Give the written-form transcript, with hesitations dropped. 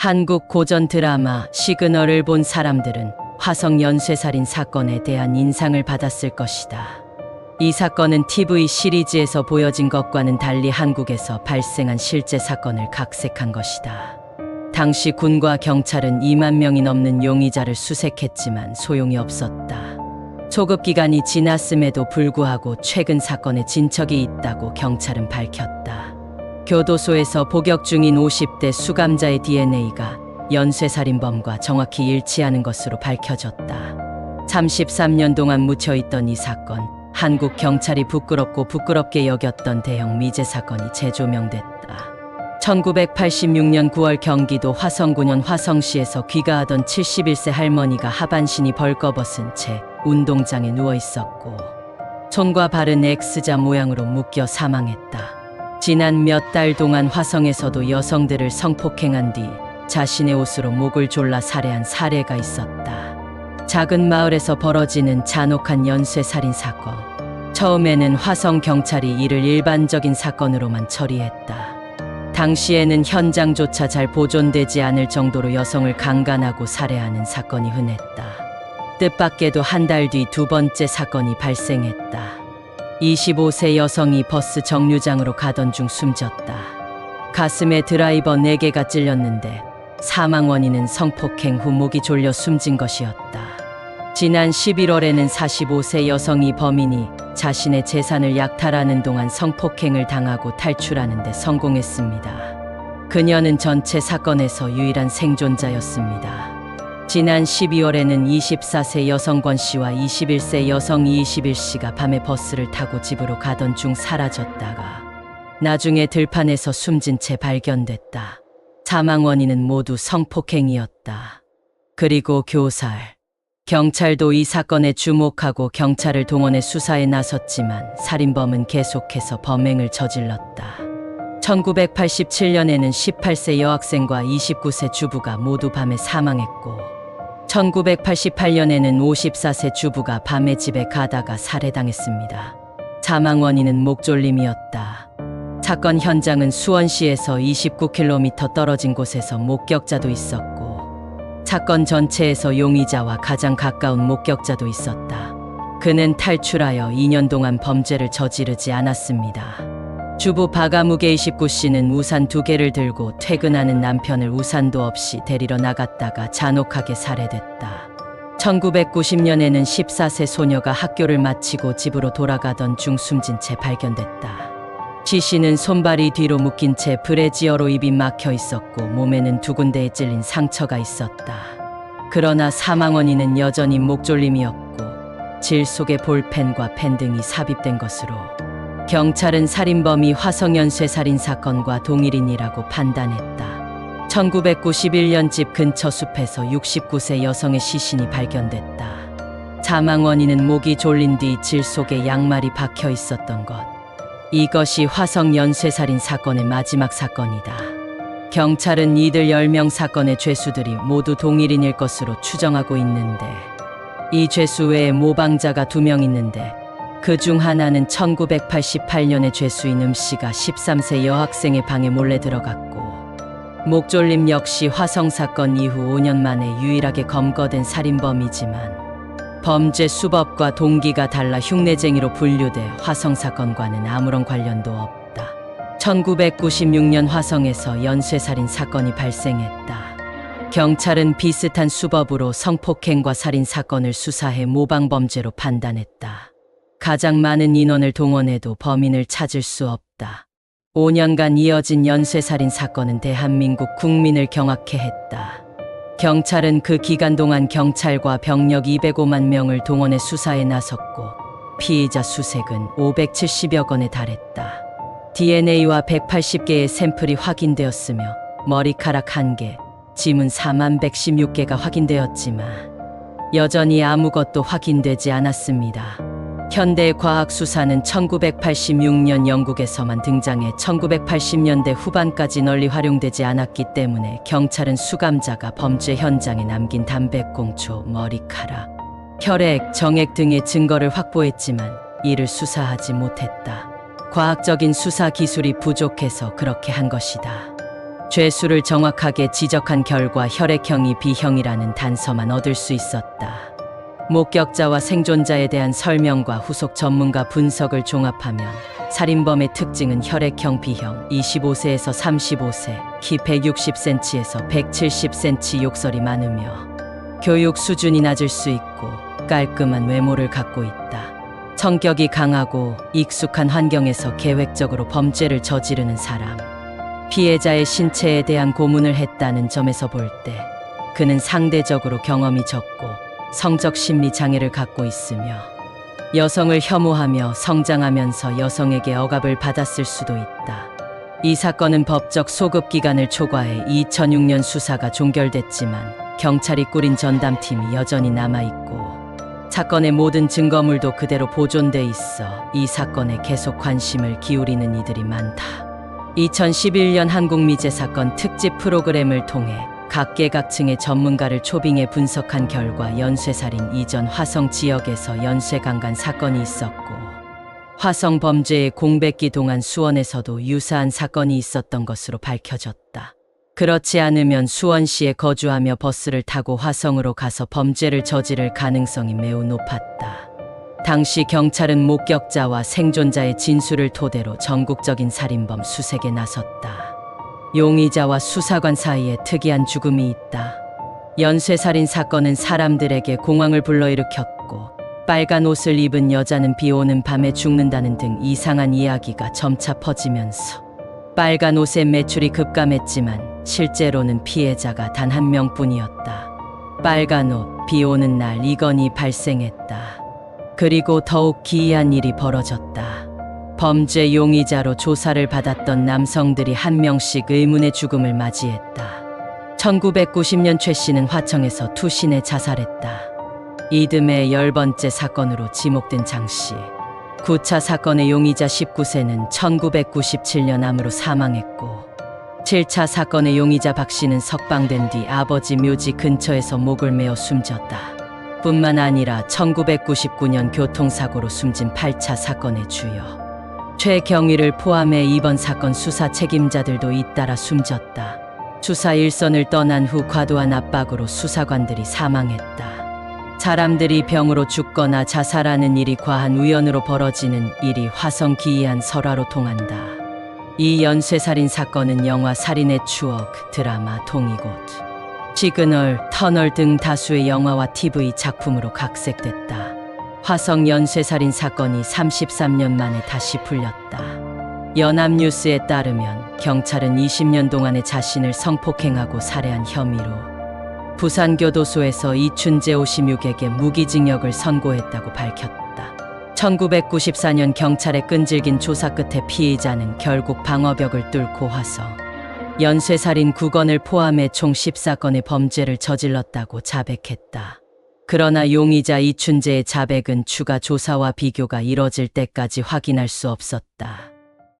한국 고전 드라마 시그널을 본 사람들은 화성 연쇄살인 사건에 대한 인상을 받았을 것이다. 이 사건은 TV 시리즈에서 보여진 것과는 달리 한국에서 발생한 실제 사건을 각색한 것이다. 당시 군과 경찰은 2만 명이 넘는 용의자를 수색했지만 소용이 없었다. 소급 기간이 지났음에도 불구하고 최근 사건에 진척이 있다고 경찰은 밝혔다. 교도소에서 복역 중인 50대 수감자의 DNA가 연쇄살인범과 정확히 일치하는 것으로 밝혀졌다. 33년 동안 묻혀있던 이 사건, 한국 경찰이 부끄럽고 부끄럽게 여겼던 대형 미제 사건이 재조명됐다. 1986년 9월 경기도 화성군현 화성시에서 귀가하던 71세 할머니가 하반신이 벌거벗은 채 운동장에 누워있었고 손과 발은 X자 모양으로 묶여 사망했다. 지난 몇 달 동안 화성에서도 여성들을 성폭행한 뒤 자신의 옷으로 목을 졸라 살해한 사례가 있었다. 작은 마을에서 벌어지는 잔혹한 연쇄살인 사건. 처음에는 화성 경찰이 이를 일반적인 사건으로만 처리했다. 당시에는 현장조차 잘 보존되지 않을 정도로 여성을 강간하고 살해하는 사건이 흔했다. 뜻밖에도 한 달 뒤 두 번째 사건이 발생했다. 25세 여성이 버스 정류장으로 가던 중 숨졌다. 가슴에 드라이버 4개가 찔렸는데 사망 원인은 성폭행 후 목이 졸려 숨진 것이었다. 지난 11월에는 45세 여성이 범인이 자신의 재산을 약탈하는 동안 성폭행을 당하고 탈출하는 데 성공했습니다. 그녀는 전체 사건에서 유일한 생존자였습니다. 지난 12월에는 24세 여성 권 씨와 21세 여성 이시빌 씨가 밤에 버스를 타고 집으로 가던 중 사라졌다가 나중에 들판에서 숨진 채 발견됐다. 사망 원인은 모두 성폭행이었다. 그리고 교살. 경찰도 이 사건에 주목하고 경찰을 동원해 수사에 나섰지만 살인범은 계속해서 범행을 저질렀다. 1987년에는 18세 여학생과 29세 주부가 모두 밤에 사망했고 1988년에는 54세 주부가 밤에 집에 가다가 살해당했습니다. 사망 원인은 목졸림이었다. 사건 현장은 수원시에서 29km 떨어진 곳에서 목격자도 있었고 사건 전체에서 용의자와 가장 가까운 목격자도 있었다. 그는 탈출하여 2년 동안 범죄를 저지르지 않았습니다. 주부 박아무개 29씨는 우산 2개를 들고 퇴근하는 남편을 우산도 없이 데리러 나갔다가 잔혹하게 살해됐다. 1990년에는 14세 소녀가 학교를 마치고 집으로 돌아가던 중 숨진 채 발견됐다. 지 씨는 손발이 뒤로 묶인 채 브래지어로 입이 막혀 있었고 몸에는 2군데에 찔린 상처가 있었다. 그러나 사망 원인은 여전히 목졸림이었고 질 속에 볼펜과 펜 등이 삽입된 것으로 경찰은 살인범이 화성연쇄살인 사건과 동일인이라고 판단했다. 1991년 집 근처 숲에서 69세 여성의 시신이 발견됐다. 사망 원인은 목이 졸린 뒤 질 속에 양말이 박혀 있었던 것. 이것이 화성연쇄살인 사건의 마지막 사건이다. 경찰은 이들 10명 사건의 죄수들이 모두 동일인일 것으로 추정하고 있는데 이 죄수 외에 모방자가 2명 있는데 그 중 하나는 1988년의 죄수인 씨가 13세 여학생의 방에 몰래 들어갔고 목졸림 역시 화성 사건 이후 5년 만에 유일하게 검거된 살인범이지만 범죄 수법과 동기가 달라 흉내쟁이로 분류돼 화성 사건과는 아무런 관련도 없다. 1996년 화성에서 연쇄살인 사건이 발생했다. 경찰은 비슷한 수법으로 성폭행과 살인 사건을 수사해 모방범죄로 판단했다. 가장 많은 인원을 동원해도 범인을 찾을 수 없다. 5년간 이어진 연쇄살인 사건은 대한민국 국민을 경악해 했다. 경찰은 그 기간 동안 경찰과 병력 205만 명을 동원해 수사에 나섰고 피의자 수색은 570여 건에 달했다. DNA와 180개의 샘플이 확인되었으며 머리카락 1개, 지문 4116개가 확인되었지만 여전히 아무것도 확인되지 않았습니다. 현대 과학 수사는 1986년 영국에서만 등장해 1980년대 후반까지 널리 활용되지 않았기 때문에 경찰은 수감자가 범죄 현장에 남긴 담배꽁초, 머리카락, 혈액, 정액 등의 증거를 확보했지만 이를 수사하지 못했다. 과학적인 수사 기술이 부족해서 그렇게 한 것이다. 죄수를 정확하게 지적한 결과 혈액형이 B형이라는 단서만 얻을 수 있었다. 목격자와 생존자에 대한 설명과 후속 전문가 분석을 종합하면 살인범의 특징은 혈액형 B형, 25세에서 35세, 키 160cm에서 170cm, 욕설이 많으며 교육 수준이 낮을 수 있고 깔끔한 외모를 갖고 있다. 성격이 강하고 익숙한 환경에서 계획적으로 범죄를 저지르는 사람. 피해자의 신체에 대한 고문을 했다는 점에서 볼 때 그는 상대적으로 경험이 적고 성적 심리 장애를 갖고 있으며 여성을 혐오하며 성장하면서 여성에게 억압을 받았을 수도 있다. 이 사건은 법적 소급 기간을 초과해 2006년 수사가 종결됐지만 경찰이 꾸린 전담팀이 여전히 남아있고 사건의 모든 증거물도 그대로 보존돼 있어 이 사건에 계속 관심을 기울이는 이들이 많다. 2011년 한국미제 사건 특집 프로그램을 통해 각계각층의 전문가를 초빙해 분석한 결과 연쇄살인 이전 화성 지역에서 연쇄강간 사건이 있었고 화성 범죄의 공백기 동안 수원에서도 유사한 사건이 있었던 것으로 밝혀졌다. 그렇지 않으면 수원시에 거주하며 버스를 타고 화성으로 가서 범죄를 저지를 가능성이 매우 높았다. 당시 경찰은 목격자와 생존자의 진술을 토대로 전국적인 살인범 수색에 나섰다. 용의자와 수사관 사이에 특이한 죽음이 있다. 연쇄살인 사건은 사람들에게 공황을 불러일으켰고 빨간 옷을 입은 여자는 비 오는 밤에 죽는다는 등 이상한 이야기가 점차 퍼지면서 빨간 옷의 매출이 급감했지만 실제로는 피해자가 단 한 명뿐이었다. 빨간 옷, 비 오는 날 이건이 발생했다. 그리고 더욱 기이한 일이 벌어졌다. 범죄 용의자로 조사를 받았던 남성들이 한 명씩 의문의 죽음을 맞이했다. 1990년 최 씨는 화청에서 투신해 자살했다. 이듬해 10번째 사건으로 지목된 장 씨. 9차 사건의 용의자 19세는 1997년 암으로 사망했고 7차 사건의 용의자 박 씨는 석방된 뒤 아버지 묘지 근처에서 목을 메어 숨졌다. 뿐만 아니라 1999년 교통사고로 숨진 8차 사건의 주요 최경위를 포함해 이번 사건 수사 책임자들도 잇따라 숨졌다. 수사 일선을 떠난 후 과도한 압박으로 수사관들이 사망했다. 사람들이 병으로 죽거나 자살하는 일이 과한 우연으로 벌어지는 일이 화성 기이한 설화로 통한다. 이 연쇄살인 사건은 영화 살인의 추억, 드라마 동이곳, 시그널, 터널 등 다수의 영화와 TV 작품으로 각색됐다. 화성 연쇄살인 사건이 33년 만에 다시 풀렸다. 연합뉴스에 따르면 경찰은 20년 동안에 자신을 성폭행하고 살해한 혐의로 부산교도소에서 이춘재 56에게 무기징역을 선고했다고 밝혔다. 1994년 경찰의 끈질긴 조사 끝에 피의자는 결국 방어벽을 뚫고 화성 연쇄살인 9건을 포함해 총 14건의 범죄를 저질렀다고 자백했다. 그러나 용의자 이춘재의 자백은 추가 조사와 비교가 이뤄질 때까지 확인할 수 없었다.